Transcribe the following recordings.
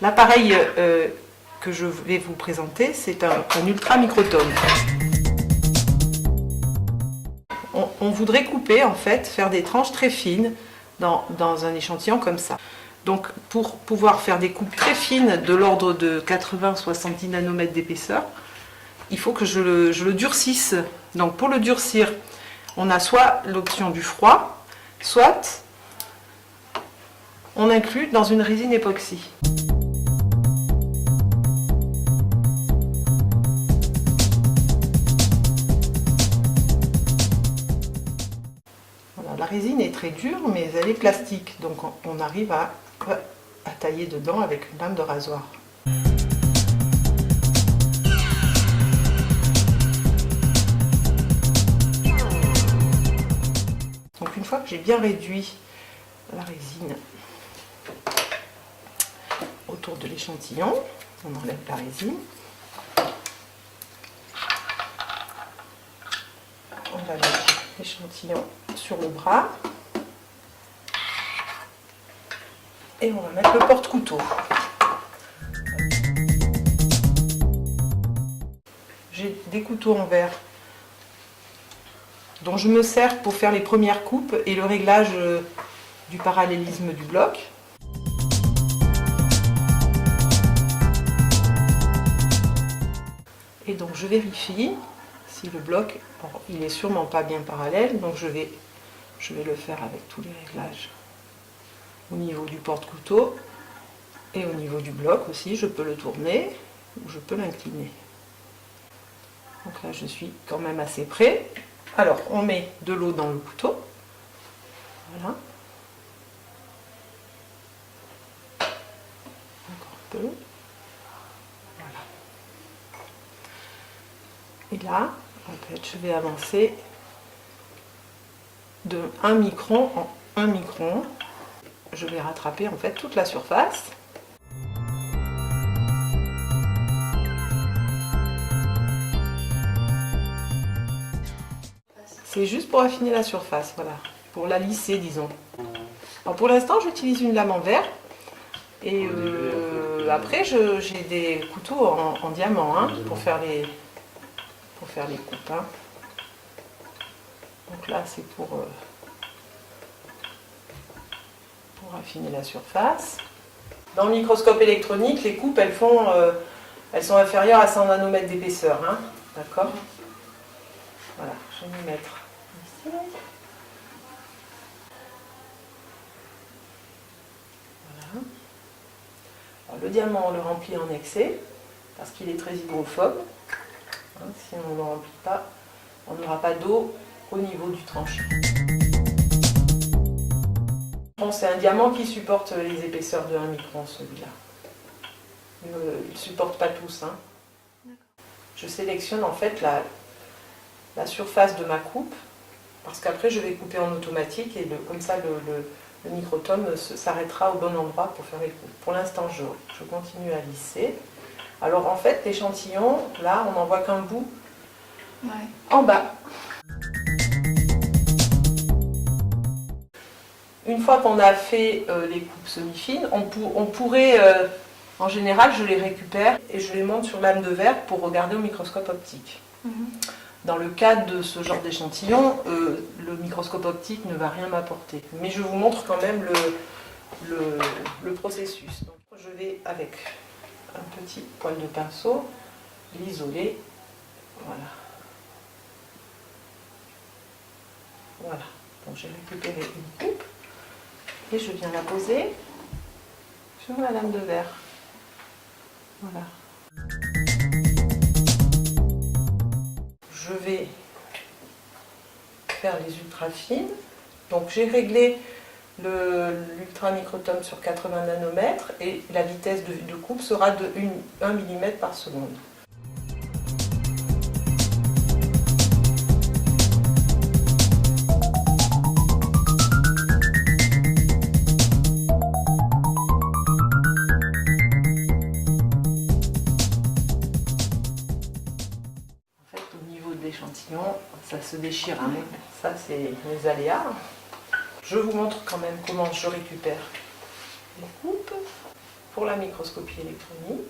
L'appareil que je vais vous présenter, c'est un ultra microtome. On voudrait couper, en fait, faire des tranches très fines dans un échantillon comme ça. Donc pour pouvoir faire des coupes très fines de l'ordre de 80-70 nanomètres d'épaisseur, il faut que je le durcisse. Donc pour le durcir, on a soit l'option du froid, soit on inclut dans une résine époxy. Voilà, la résine est très dure, mais elle est plastique, donc on arrive à tailler dedans avec une lame de rasoir. Donc une fois que j'ai bien réduit la résine autour de l'échantillon, on enlève la résine. On va mettre l'échantillon sur le bras. Et on va mettre le porte-couteau. J'ai des couteaux en verre dont je me sers pour faire les premières coupes et le réglage du parallélisme du bloc. Et donc je vérifie si le bloc, bon, il est sûrement pas bien parallèle, donc je vais le faire avec tous les réglages. Au niveau du porte-couteau et au niveau du bloc aussi, je peux le tourner ou je peux l'incliner. Donc là, je suis quand même assez près. Alors, on met de l'eau dans le couteau. Voilà. Encore un peu. Voilà. Et là, en fait, je vais avancer de 1 micron en 1 micron. Je vais rattraper en fait toute la surface. C'est juste pour affiner la surface, voilà, pour la lisser, disons. Alors pour l'instant, j'utilise une lame en verre. Et après, j'ai des couteaux en diamant hein, pour faire les coupes. Hein. Donc là, c'est pour affiner la surface. Dans le microscope électronique, les coupes, elles sont inférieures à 100 nanomètres d'épaisseur. Hein. D'accord ? Voilà, je vais m'y mettre ici. Voilà. Alors, le diamant, on le remplit en excès, parce qu'il est très hydrophobe. Hein, si on ne le remplit pas, on n'aura pas d'eau au niveau du tranchant. Bon, c'est un diamant qui supporte les épaisseurs de 1 micron, celui-là. Il ne supporte pas tous. Hein. Je sélectionne en fait la surface de ma coupe, parce qu'après je vais couper en automatique et comme ça le microtome s'arrêtera au bon endroit pour faire les coupes. Pour l'instant, je continue à lisser. Alors en fait, l'échantillon, là, on n'en voit qu'un bout en bas. Une fois qu'on a fait les coupes semi-fines, on pourrait, en général, je les récupère et je les monte sur lame de verre pour regarder au microscope optique. Dans le cadre de ce genre d'échantillon, le microscope optique ne va rien m'apporter. Mais je vous montre quand même le processus. Donc, je vais, avec un petit poil de pinceau, l'isoler. Voilà. Voilà. Donc j'ai récupéré une coupe. Et je viens la poser sur la lame de verre. Voilà. Je vais faire les ultra fines. Donc j'ai réglé l'ultra microtome sur 80 nanomètres et la vitesse de coupe sera de 1 mm par seconde. L'échantillon, ça se déchire, hein. Ça c'est les aléas. Je vous montre quand même comment je récupère les coupes. pour la microscopie électronique.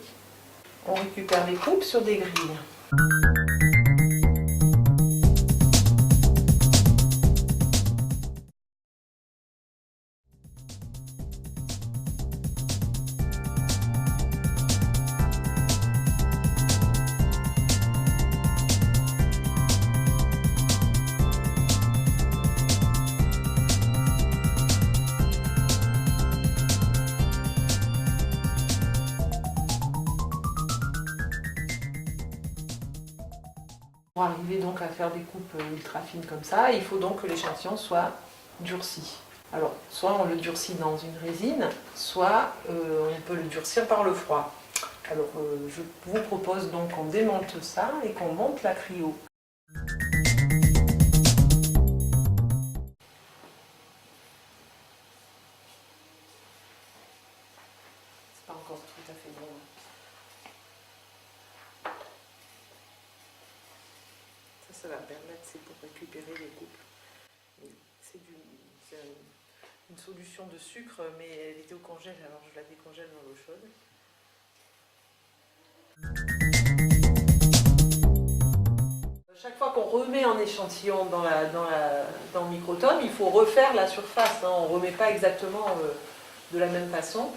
On récupère les coupes sur des grilles. Pour arriver donc à faire des coupes ultra fines comme ça, il faut donc que l'échantillon soit durci. Alors, soit on le durcit dans une résine, soit on peut le durcir par le froid. Alors, je vous propose donc qu'on démonte ça et qu'on monte la cryo. C'est pas encore tout à fait bon. Ça va permettre, c'est pour récupérer les coupes. C'est une solution de sucre, mais elle était au congèle, alors je la décongèle dans l'eau chaude. Chaque fois qu'on remet en échantillon dans le microtome, il faut refaire la surface, hein. On ne remet pas exactement de la même façon.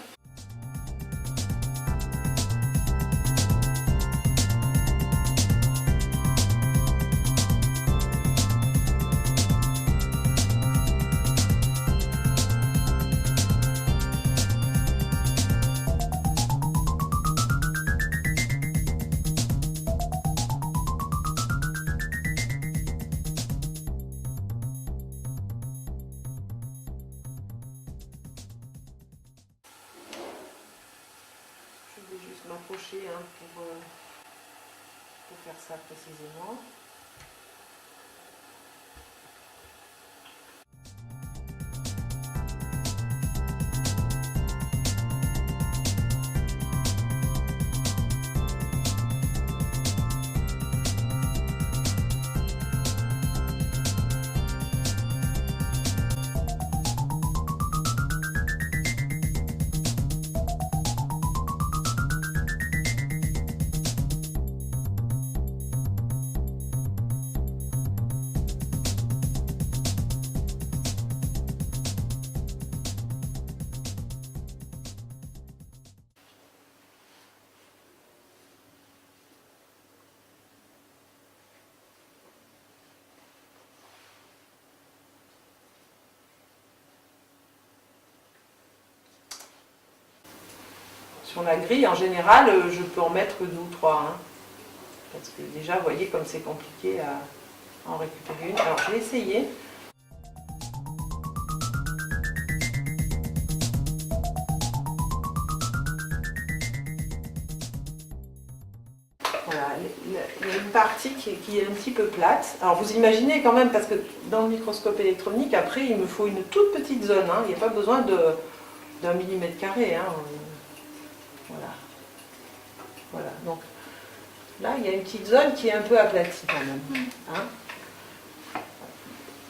Je vais juste m'approcher pour faire ça précisément. Sur la grille, en général, je peux en mettre 2 ou 3. Hein, parce que déjà, vous voyez comme c'est compliqué à en récupérer une. Alors, je vais essayer. Voilà, il y a une partie qui est un petit peu plate. Alors, vous imaginez quand même, parce que dans le microscope électronique, après, il me faut une toute petite zone. Hein, il n'y a pas besoin d'un millimètre carré. Hein. Voilà, donc là il y a une petite zone qui est un peu aplatie quand même. Hein,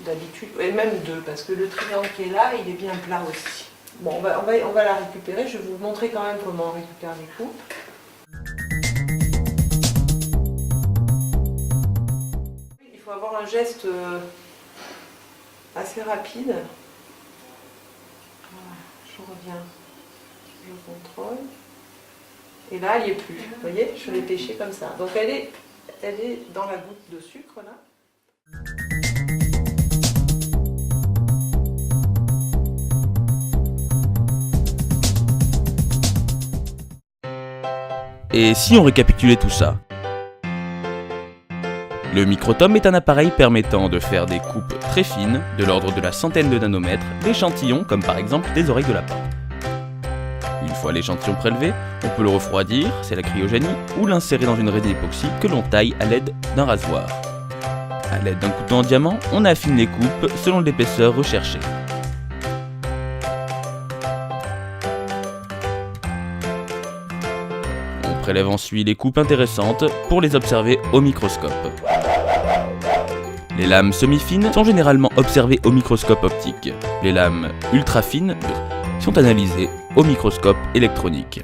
d'habitude, et même 2, parce que le triangle qui est là, il est bien plat aussi. Bon, on va la récupérer, je vais vous montrer quand même comment on récupère les coupes. Il faut avoir un geste assez rapide. Voilà, je reviens, je contrôle. Et là, elle n'y est plus. Vous voyez, je l'ai pêchée comme ça. Donc elle est dans la goutte de sucre là. Et si on récapitulait tout ça? Le microtome est un appareil permettant de faire des coupes très fines, de l'ordre de la centaine de nanomètres, d'échantillons comme par exemple des oreilles de lapin. Une fois l'échantillon prélevé, on peut le refroidir, c'est la cryogénie, ou l'insérer dans une résine époxy que l'on taille à l'aide d'un rasoir. A l'aide d'un couteau en diamant, on affine les coupes selon l'épaisseur recherchée. On prélève ensuite les coupes intéressantes pour les observer au microscope. Les lames semi-fines sont généralement observées au microscope optique. Les lames ultra fines sont analysés au microscope électronique.